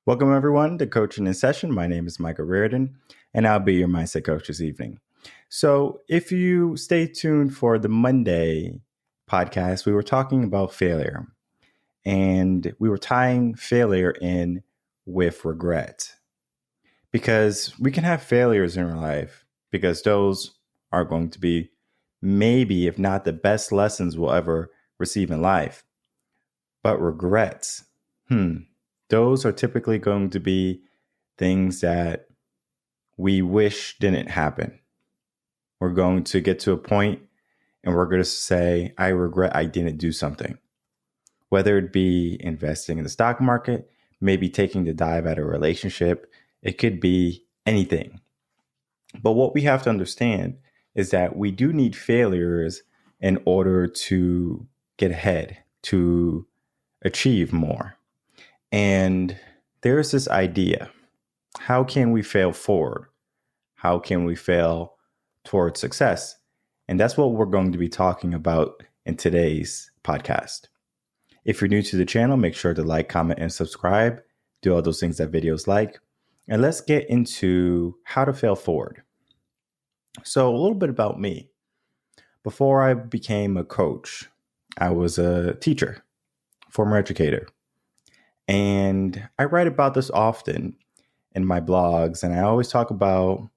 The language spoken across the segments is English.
Welcome, everyone, to Coaching in Session. My name is Michael Rearden, and I'll be your mindset coach this evening. So, if you stay tuned for the Monday podcast, we were talking about failure, and we were tying failure in with regret. Because we can have failures in our life, because those are going to be maybe, if not the best lessons we'll ever receive in life. But regrets, those are typically going to be things that we wish didn't happen. We're going to get to a point and we're going to say, I regret I didn't do something. Whether it be investing in the stock market, maybe taking the dive at a relationship, it could be anything. But what we have to understand is that we do need failures in order to get ahead, to achieve more. And there's this idea, how can we fail forward? How can we fail towards success? And that's what we're going to be talking about in today's podcast. If you're new to the channel, make sure to like, comment, and subscribe. Do all those things that videos like. And let's get into how to fail forward. So a little bit about me. Before I became a coach, I was a teacher, former educator. And I write about this often in my blogs. And I always talk about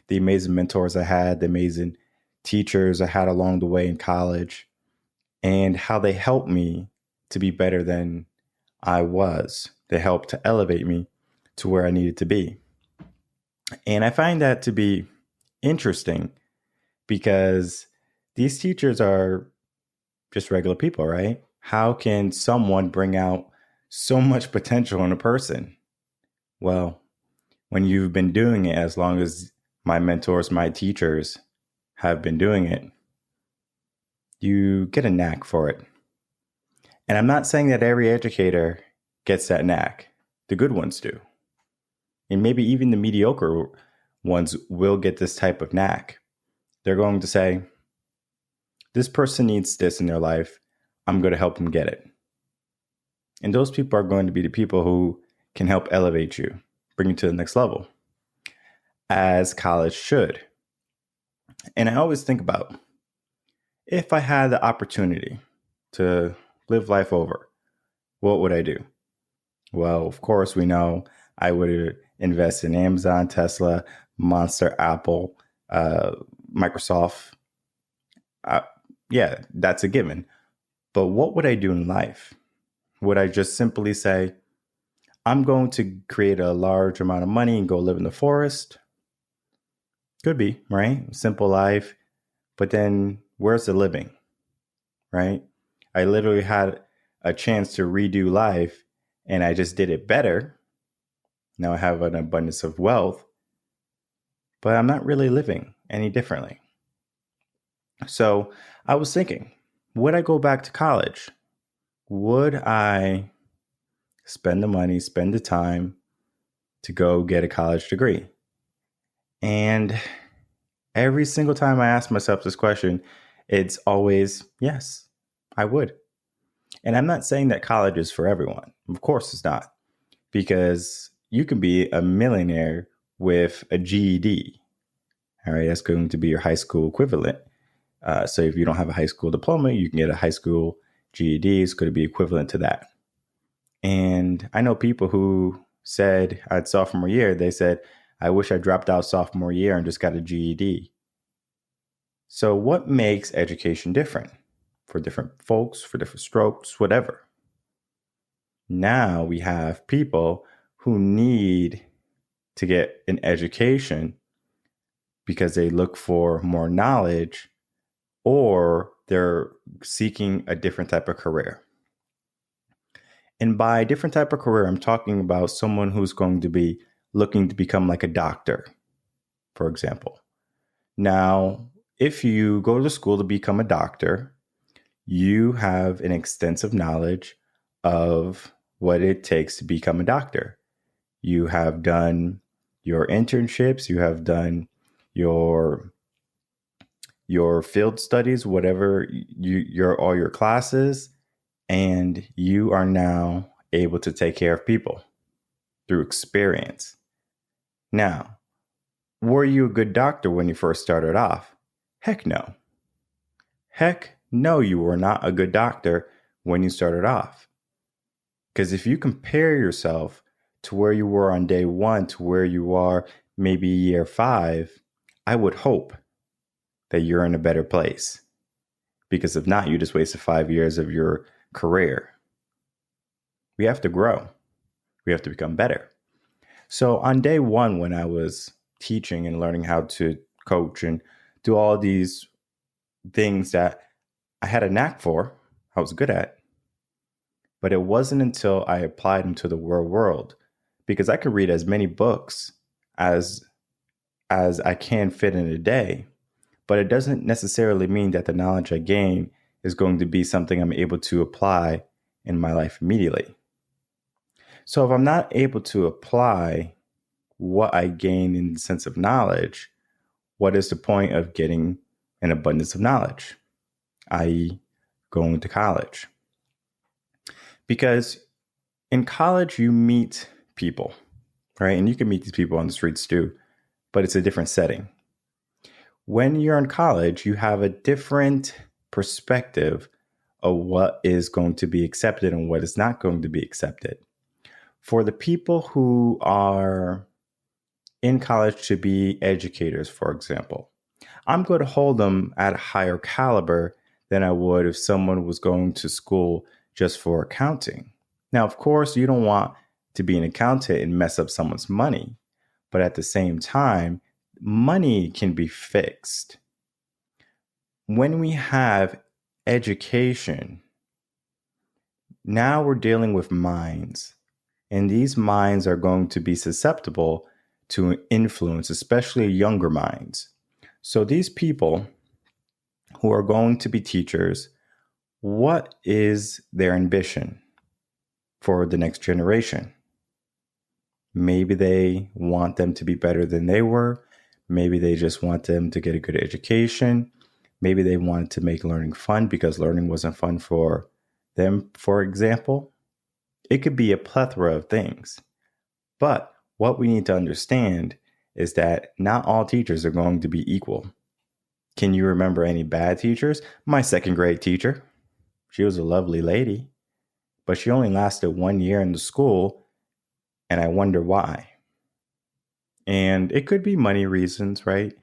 the amazing mentors I had, the amazing teachers I had along the way in college, and how they helped me to be better than I was. They helped to elevate me to where I needed to be. And I find that to be interesting because these teachers are just regular people, right? How can someone bring out so much potential in a person? Well, when you've been doing it as long as my mentors, my teachers have been doing it, you get a knack for it. And I'm not saying that every educator gets that knack. The good ones do. And maybe even the mediocre ones will get this type of knack. They're going to say, this person needs this in their life. I'm going to help them get it. And those people are going to be the people who can help elevate you, bring you to the next level, as college should. And I always think about, if I had the opportunity to live life over, what would I do? Well, of course, we know I would invest in Amazon, Tesla, Monster, Apple, Microsoft. Yeah, that's a given. But what would I do in life? Would I just simply say, I'm going to create a large amount of money and go live in the forest? Could be, right? Simple life. But then where's the living, right? I literally had a chance to redo life and I just did it better. Now I have an abundance of wealth, but I'm not really living any differently. So I was thinking, would I go back to college? Would I spend the money, spend the time to go get a college degree? And every single time I ask myself this question, it's always, yes, I would. And I'm not saying that college is for everyone. Of course it's not. Because you can be a millionaire with a GED. All right, that's going to be your high school equivalent. So if you don't have a high school diploma, you can get a high school GED. It's going to be equivalent to that. And I know people who said at sophomore year, they said, I wish I dropped out sophomore year and just got a GED. So what makes education different for different folks, for different strokes, whatever? Now we have people who need to get an education because they look for more knowledge or they're seeking a different type of career. And by different type of career, I'm talking about someone who's going to be looking to become like a doctor, for example. Now, if you go to school to become a doctor, you have an extensive knowledge of what it takes to become a doctor. You have done your internships, you have done your field studies, whatever, all your classes, and you are now able to take care of people through experience. Now, were you a good doctor when you first started off? Heck no. Heck no, you were not a good doctor when you started off. Because if you compare yourself to where you were on day one to where you are maybe year 5, I would hope that you're in a better place. Because if not, you just wasted 5 years of your career. We have to grow. We have to become better. So on day one, when I was teaching and learning how to coach and do all these things that I had a knack for, I was good at. But it wasn't until I applied them to the real world, because I could read as many books as I can fit in a day, but it doesn't necessarily mean that the knowledge I gain is going to be something I'm able to apply in my life immediately. So if I'm not able to apply what I gain in the sense of knowledge, what is the point of getting an abundance of knowledge, i.e., going to college? Because in college, you meet people, right? And you can meet these people on the streets too, but it's a different setting. When you're in college, you have a different perspective of what is going to be accepted and what is not going to be accepted. For the people who are in college to be educators, for example, I'm going to hold them at a higher caliber than I would if someone was going to school just for accounting. Now, of course, you don't want to be an accountant and mess up someone's money, but at the same time, money can be fixed. When we have education, now we're dealing with minds, and these minds are going to be susceptible to influence, especially younger minds. So these people who are going to be teachers, what is their ambition for the next generation? Maybe they want them to be better than they were. Maybe they just want them to get a good education. Maybe they wanted to make learning fun because learning wasn't fun for them, for example. It could be a plethora of things. But what we need to understand is that not all teachers are going to be equal. Can you remember any bad teachers? My second grade teacher, she was a lovely lady, but she only lasted 1 year in the school, and I wonder why. And it could be money reasons, right?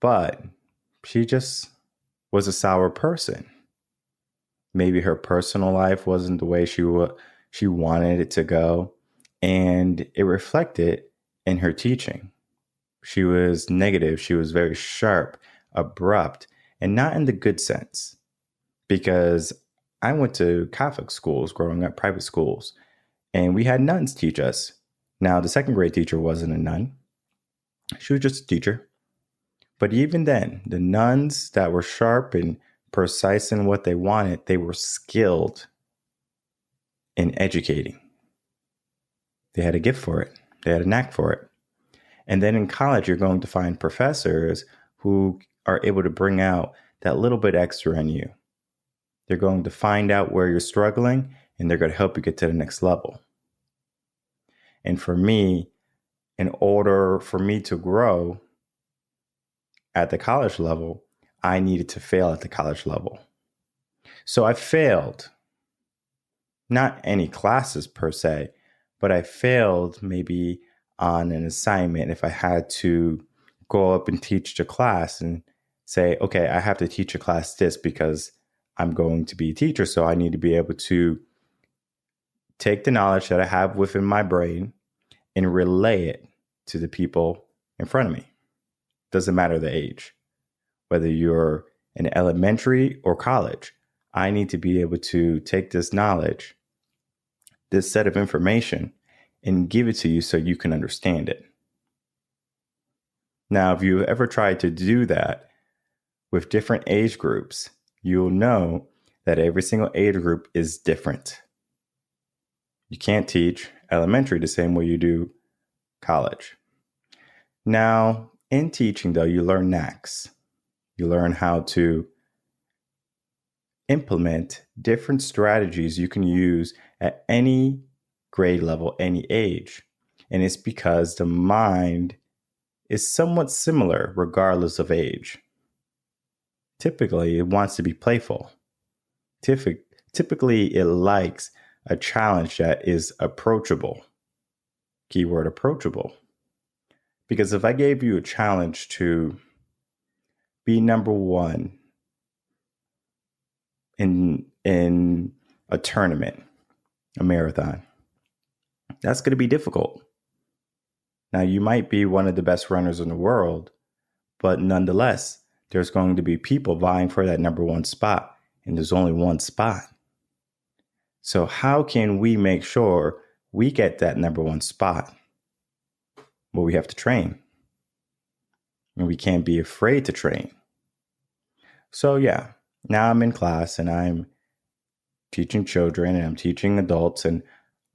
But she just was a sour person. Maybe her personal life wasn't the way she wanted it to go, and it reflected in her teaching. She was negative. She was very sharp, abrupt, and not in the good sense. Because I went to Catholic schools growing up, private schools, and we had nuns teach us. Now, the second grade teacher wasn't a nun. She was just a teacher. But even then, the nuns that were sharp and precise in what they wanted, they were skilled in educating. They had a gift for it. They had a knack for it. And then in college, you're going to find professors who are able to bring out that little bit extra in you. They're going to find out where you're struggling, and they're going to help you get to the next level. And for me, in order for me to grow at the college level, I needed to fail at the college level. So I failed. Not any classes per se, but I failed maybe on an assignment if I had to go up and teach the class and say, okay, I have to teach a class this because I'm going to be a teacher. So I need to be able to take the knowledge that I have within my brain and relay it to the people in front of me. Doesn't matter the age, whether you're in elementary or college. I need to be able to take this knowledge, this set of information, and give it to you so you can understand it. Now, if you ever tried to do that with different age groups, you'll know that every single age group is different. You can't teach elementary the same way you do college. Now, in teaching, though, you learn knacks. You learn how to implement different strategies you can use at any grade level, any age. And it's because the mind is somewhat similar regardless of age. Typically, it wants to be playful. Typically, it likes a challenge that is approachable. Keyword approachable. Because if I gave you a challenge to be number one in a tournament, a marathon, that's going to be difficult. Now, you might be one of the best runners in the world, but nonetheless, there's going to be people vying for that number one spot, and there's only one spot. So how can we make sure we get that number one spot? Well, we have to train. And we can't be afraid to train. So yeah, now I'm in class and I'm teaching children and I'm teaching adults and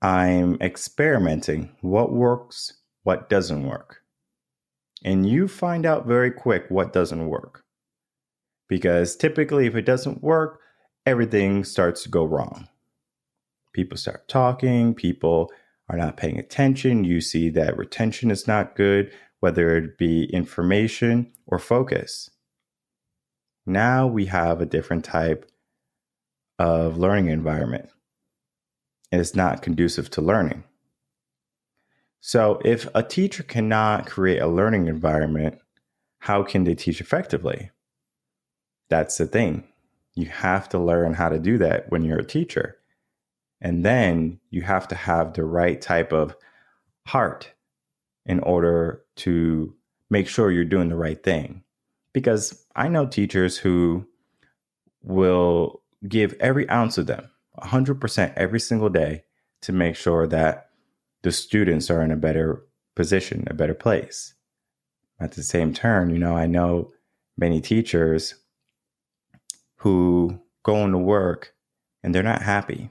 I'm experimenting what works, what doesn't work. And you find out very quick what doesn't work. Because typically if it doesn't work, everything starts to go wrong. People start talking, people are not paying attention. You see that retention is not good, whether it be information or focus. Now we have a different type of learning environment. And it's not conducive to learning. So if a teacher cannot create a learning environment, how can they teach effectively? That's the thing. You have to learn how to do that when you're a teacher. And then you have to have the right type of heart in order to make sure you're doing the right thing. Because I know teachers who will give every ounce of them, 100% every single day, to make sure that the students are in a better position, a better place. At the same turn, I know many teachers who go into work and they're not happy.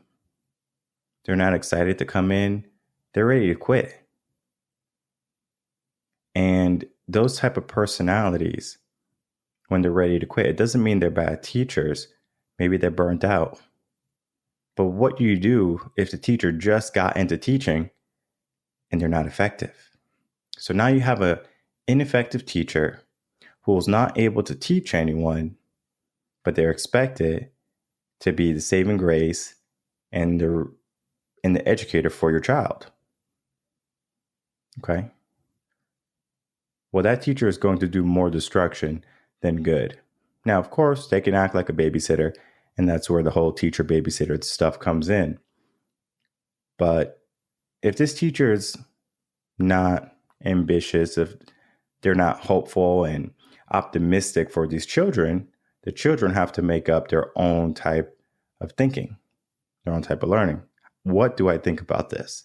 They're not excited to come in. They're ready to quit. And those type of personalities, when they're ready to quit, it doesn't mean they're bad teachers. Maybe they're burnt out. But what you do if the teacher just got into teaching and they're not effective? So now you have an ineffective teacher who is not able to teach anyone, but they're expected to be the saving grace and the educator for your child. Okay? Well, that teacher is going to do more destruction than good. Now, of course, they can act like a babysitter, and that's where the whole teacher babysitter stuff comes in. But if this teacher is not ambitious, if they're not hopeful and optimistic for these children, the children have to make up their own type of thinking, their own type of learning. What do I think about this?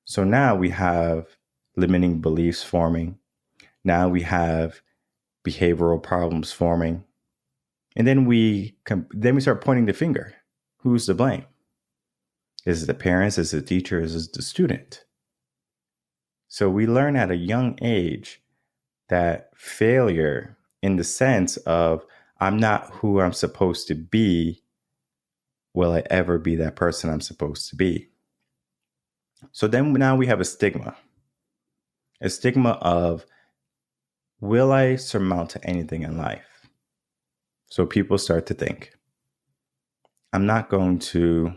So now we have limiting beliefs forming. Now we have behavioral problems forming. And then we start pointing the finger. Who's to blame? Is it the parents? Is it the teacher? Is it the student? So we learn at a young age that failure, in the sense of I'm not who I'm supposed to be, will I ever be that person I'm supposed to be? So then now we have a stigma of, will I surmount to anything in life? So people start to think, I'm not going to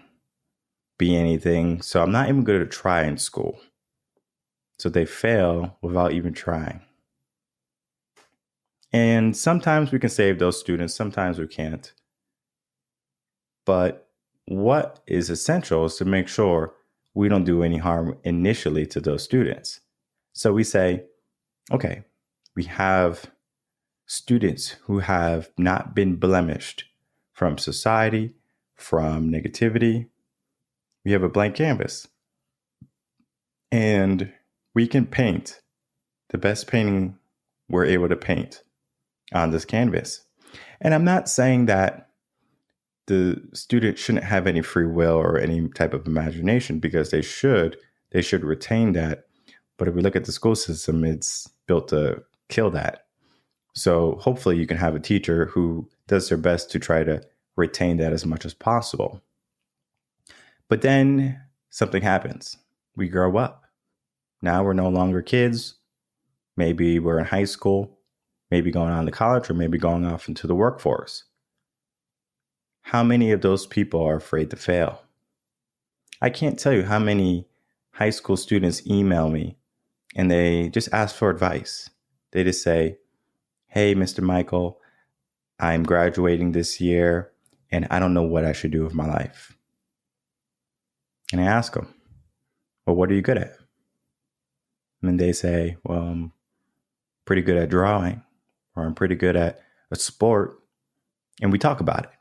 be anything, so I'm not even going to try in school. So they fail without even trying. And sometimes we can save those students, sometimes we can't. But what is essential is to make sure we don't do any harm initially to those students. So we say, okay, we have students who have not been blemished from society, from negativity. We have a blank canvas. And we can paint the best painting we're able to paint on this canvas. And I'm not saying that the student shouldn't have any free will or any type of imagination, because they should retain that. But if we look at the school system, it's built to kill that. So hopefully you can have a teacher who does their best to try to retain that as much as possible. But then something happens. We grow up. Now we're no longer kids. Maybe we're in high school, maybe going on to college, or maybe going off into the workforce. How many of those people are afraid to fail? I can't tell you how many high school students email me and they just ask for advice. They just say, hey, Mr. Michael, I'm graduating this year and I don't know what I should do with my life. And I ask them, well, what are you good at? And they say, well, I'm pretty good at drawing, or I'm pretty good at a sport. And we talk about it.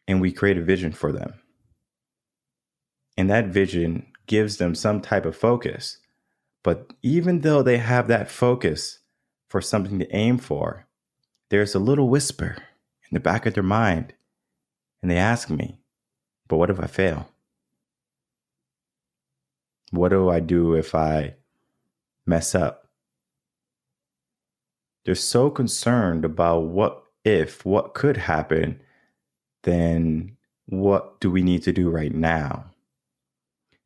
And we create a vision for them. And that vision gives them some type of focus. But even though they have that focus for something to aim for, there's a little whisper in the back of their mind. And they ask me, but what if I fail? What do I do if I mess up? They're so concerned about what could happen, then what do we need to do right now?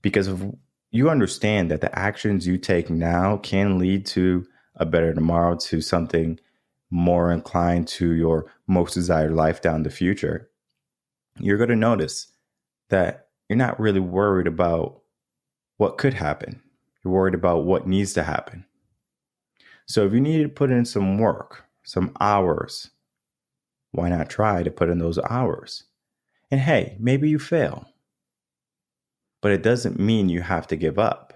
Because if you understand that the actions you take now can lead to a better tomorrow, to something more inclined to your most desired life down the future, you're going to notice that you're not really worried about what could happen. You're worried about what needs to happen. So if you need to put in some work, some hours, why not try to put in those hours? And hey, maybe you fail, but it doesn't mean you have to give up.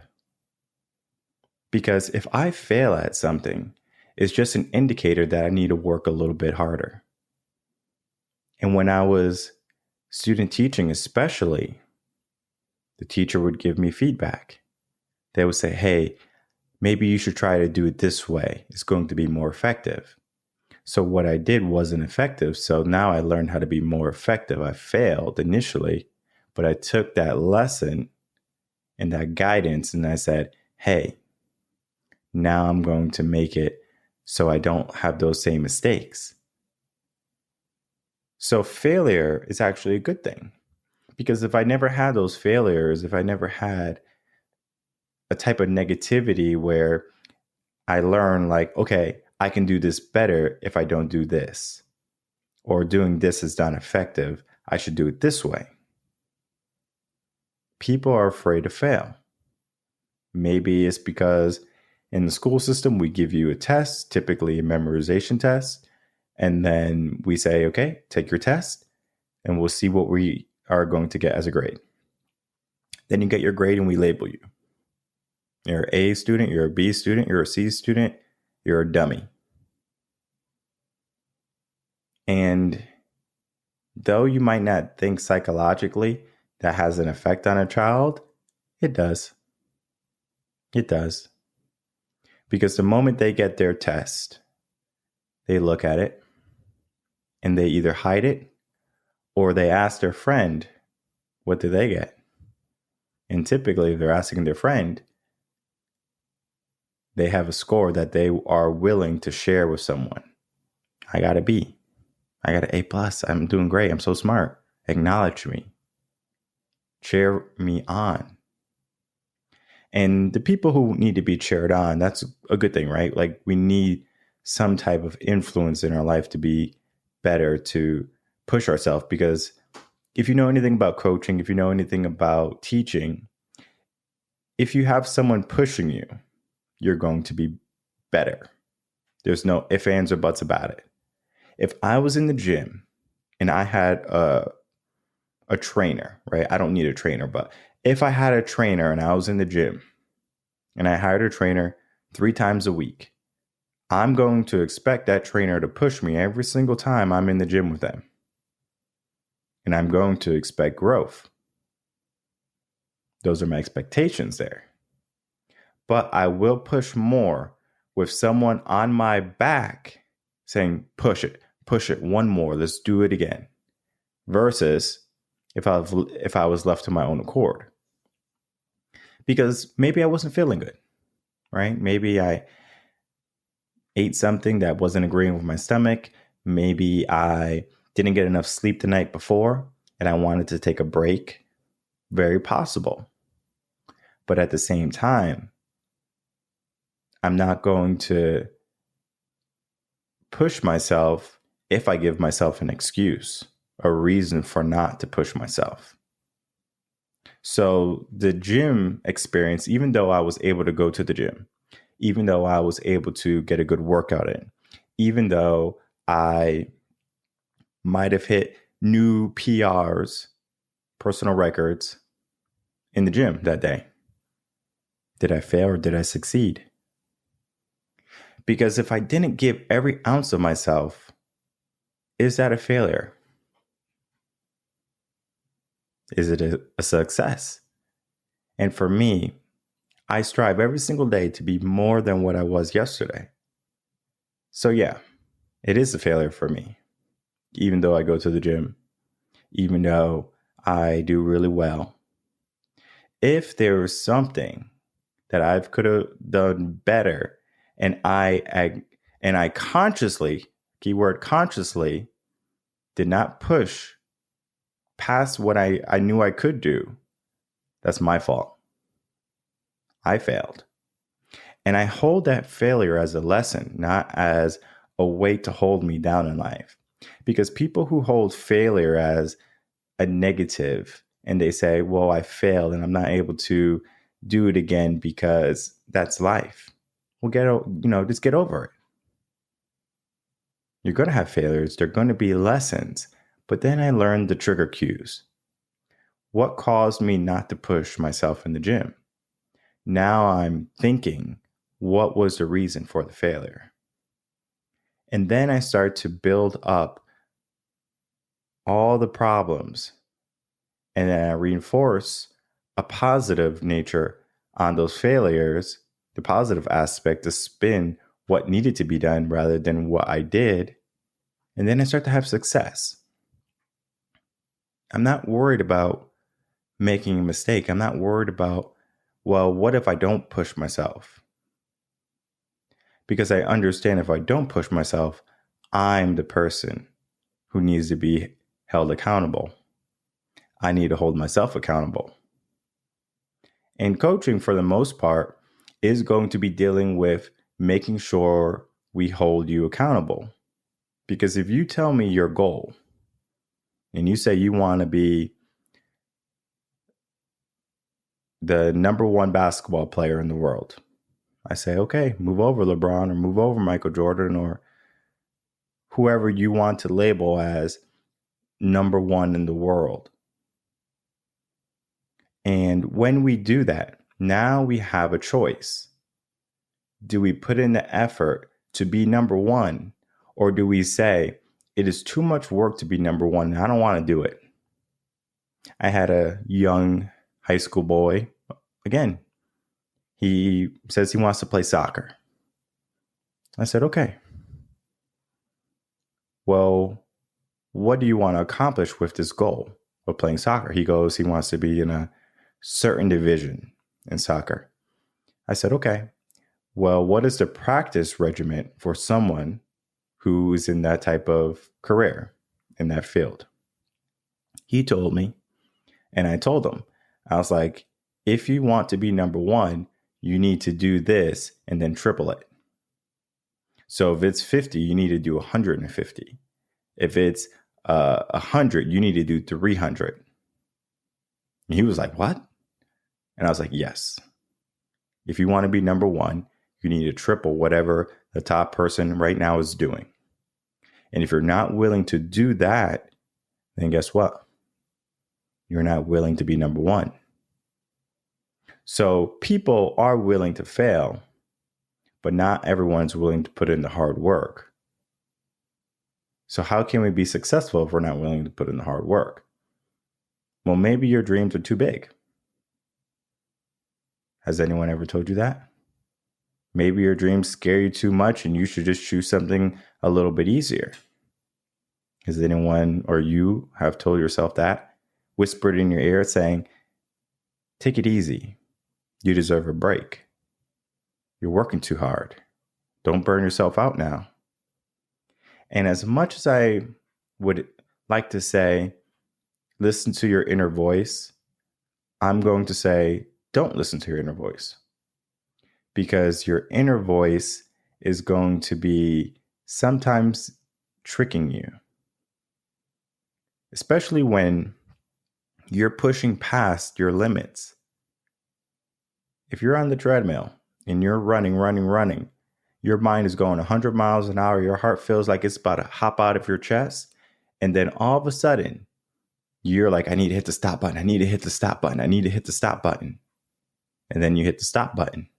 Because if I fail at something, it's just an indicator that I need to work a little bit harder. And when I was student teaching, especially, the teacher would give me feedback. They would say, hey, maybe you should try to do it this way. It's going to be more effective. So what I did wasn't effective. So now I learned how to be more effective. I failed initially, but I took that lesson and that guidance and I said, hey, now I'm going to make it so I don't have those same mistakes. So failure is actually a good thing. Because if I never had those failures, if I never had a type of negativity where I learn like, okay, I can do this better if I don't do this, or doing this is not effective, I should do it this way. People are afraid to fail. Maybe it's because in the school system, we give you a test, typically a memorization test, and then we say, okay, take your test and we'll see what we are going to get as a grade. Then you get your grade and we label you. You're an A student, you're a B student, you're a C student, you're a dummy. And though you might not think psychologically that has an effect on a child, it does. It does. Because the moment they get their test, they look at it and they either hide it or they ask their friend, what did they get? And typically, if they're asking their friend, they have a score that they are willing to share with someone. I got a B. I got an A+. I'm doing great. I'm so smart. Acknowledge me. Cheer me on. And the people who need to be cheered on, that's a good thing, right? Like we need some type of influence in our life to be better, to push ourselves. Because if you know anything about coaching, if you know anything about teaching, if you have someone pushing you, you're going to be better. There's no ifs, ands, or buts about it. If I was in the gym and I had a trainer, right? I don't need a trainer, but if I had a trainer and I was in the gym and I hired a trainer 3 times a week, I'm going to expect that trainer to push me every single time I'm in the gym with them. And I'm going to expect growth. Those are my expectations there. But I will push more with someone on my back saying, push it one more, let's do it again. Versus if I was left to my own accord. Because maybe I wasn't feeling good, right? Maybe I ate something that wasn't agreeing with my stomach. Maybe I didn't get enough sleep the night before and I wanted to take a break. Very possible. But at the same time, I'm not going to push myself if I give myself an excuse, a reason for not to push myself. So the gym experience, even though I was able to go to the gym, even though I was able to get a good workout in, even though I might have hit new PRs, personal records, in the gym that day, did I fail or did I succeed? Because if I didn't give every ounce of myself, is that a failure? Is it a success? And for me, I strive every single day to be more than what I was yesterday. So yeah, it is a failure for me, even though I go to the gym, even though I do really well. If there was something that I could have done better, and I consciously, keyword consciously, did not push past what I knew I could do, that's my fault. I failed. And I hold that failure as a lesson, not as a way to hold me down in life. Because people who hold failure as a negative and they say, well, I failed and I'm not able to do it again because that's life. Well, just get over it. You're going to have failures. They're going to be lessons. But then I learned the trigger cues. What caused me not to push myself in the gym? Now I'm thinking, what was the reason for the failure? And then I start to build up all the problems. And then I reinforce a positive nature on those failures, the positive aspect, to spin what needed to be done rather than what I did. And then I start to have success. I'm not worried about making a mistake. I'm not worried about, well, what if I don't push myself? Because I understand if I don't push myself, I'm the person who needs to be held accountable. I need to hold myself accountable. And coaching, for the most part, is going to be dealing with making sure we hold you accountable. Because if you tell me your goal and you say you want to be the number one basketball player in the world, I say, okay, move over LeBron or move over Michael Jordan or whoever you want to label as number one in the world. And when we do that, now we have a choice. Do we put in the effort to be number one? Or do we say, it is too much work to be number one, and I don't want to do it? I had a young high school boy. Again, he says he wants to play soccer. I said, okay. Well, what do you want to accomplish with this goal of playing soccer? He goes, he wants to be in a certain division in soccer. I said, okay. Well, what is the practice regimen for someone who is in that type of career in that field? He told me, and I told him, I was like, if you want to be number one, you need to do this and then triple it. So if it's 50, you need to do 150. If it's 100, you need to do 300. And he was like, what? And I was like, yes. If you want to be number one, you need to triple whatever the top person right now is doing. And if you're not willing to do that, then guess what? You're not willing to be number one. So people are willing to fail, but not everyone's willing to put in the hard work. So how can we be successful if we're not willing to put in the hard work? Well, maybe your dreams are too big. Has anyone ever told you that? Maybe your dreams scare you too much and you should just choose something a little bit easier. Has anyone or you have told yourself that? Whispered in your ear saying, take it easy. You deserve a break. You're working too hard. Don't burn yourself out now. And as much as I would like to say, listen to your inner voice, I'm going to say, don't listen to your inner voice, because your inner voice is going to be sometimes tricking you, especially when you're pushing past your limits. If you're on the treadmill and you're running, your mind is going 100 miles an hour. Your heart feels like it's about to hop out of your chest. And then all of a sudden, you're like, I need to hit the stop button. I need to hit the stop button. I need to hit the stop button. And then you hit the stop button.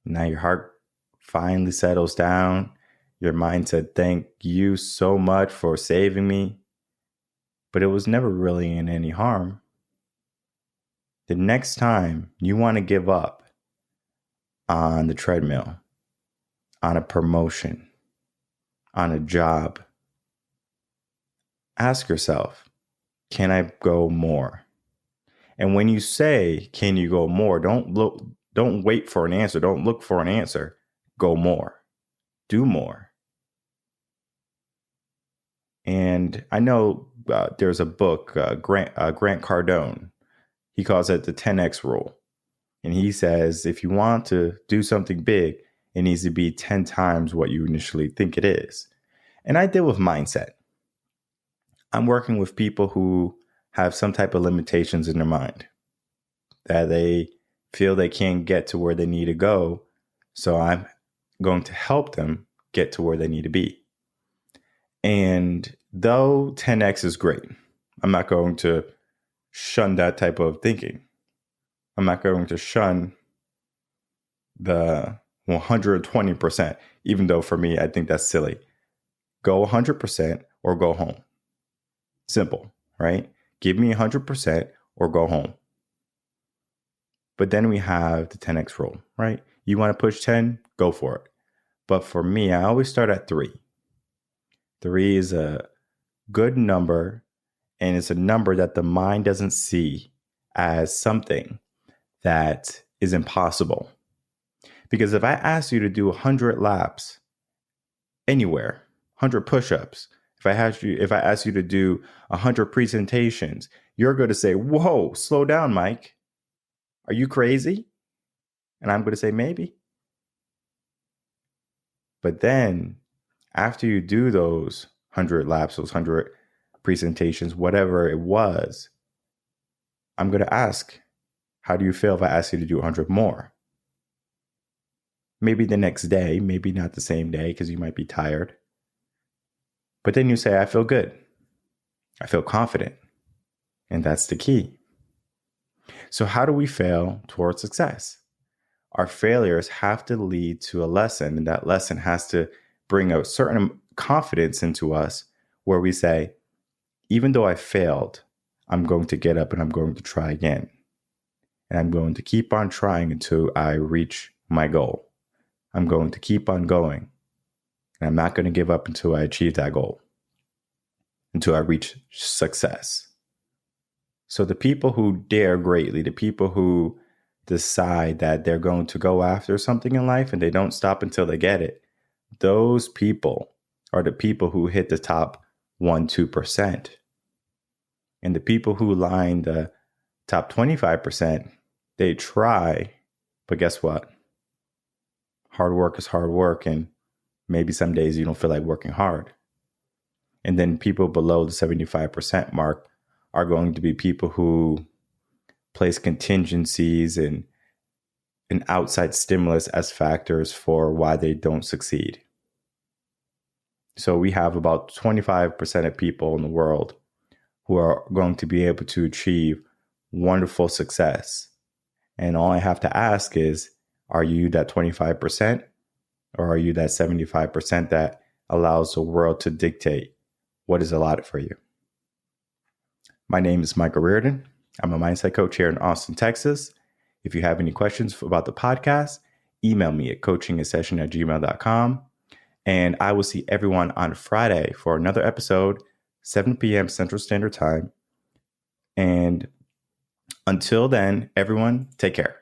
Now your heart finally settles down. Your mind said, thank you so much for saving me. But it was never really in any harm. The next time you want to give up on the treadmill, on a promotion, on a job, ask yourself, can I go more? And when you say, can you go more? Don't wait for an answer. Don't look for an answer. Go more. Do more. And I know there's a book, Grant Cardone. He calls it the 10X rule. And he says, if you want to do something big, it needs to be 10 times what you initially think it is. And I deal with mindset. I'm working with people who have some type of limitations in their mind, that they feel they can't get to where they need to go. So I'm going to help them get to where they need to be. And though 10X is great, I'm not going to shun that type of thinking. I'm not going to shun the 120%, even though for me, I think that's silly. Go 100% or go home. Simple, right? Give me 100% or go home. But then we have the 10X rule, right? You want to push 10, go for it. But for me, I always start at 3. 3 is a good number, and it's a number that the mind doesn't see as something that is impossible. Because if I ask you to do 100 laps anywhere, 100 push-ups, if I ask you to do 100 presentations, you're going to say, whoa, slow down, Mike. Are you crazy? And I'm going to say, maybe. But then after you do those 100 laps, those 100 presentations, whatever it was, I'm going to ask, how do you feel if I ask you to do 100 more? Maybe the next day, maybe not the same day because you might be tired. But then you say, I feel good. I feel confident. And that's the key. So how do we fail towards success? Our failures have to lead to a lesson, and that lesson has to bring a certain confidence into us where we say, even though I failed, I'm going to get up and I'm going to try again. And I'm going to keep on trying until I reach my goal. I'm going to keep on going. And I'm not going to give up until I achieve that goal, until I reach success. So the people who dare greatly, the people who decide that they're going to go after something in life and they don't stop until they get it, those people are the people who hit the top 1-2%. And the people who line the top 25%, they try, but guess what? Hard work is hard work, and maybe some days you don't feel like working hard. And then people below the 75% mark are going to be people who place contingencies and an outside stimulus as factors for why they don't succeed. So we have about 25% of people in the world who are going to be able to achieve wonderful success. And all I have to ask is, are you that 25% or are you that 75% that allows the world to dictate what is allotted for you? My name is Michael Rearden. I'm a mindset coach here in Austin, Texas. If you have any questions about the podcast, email me at coachingasession@gmail.com. And I will see everyone on Friday for another episode, 7 p.m. Central Standard Time. And until then, everyone, take care.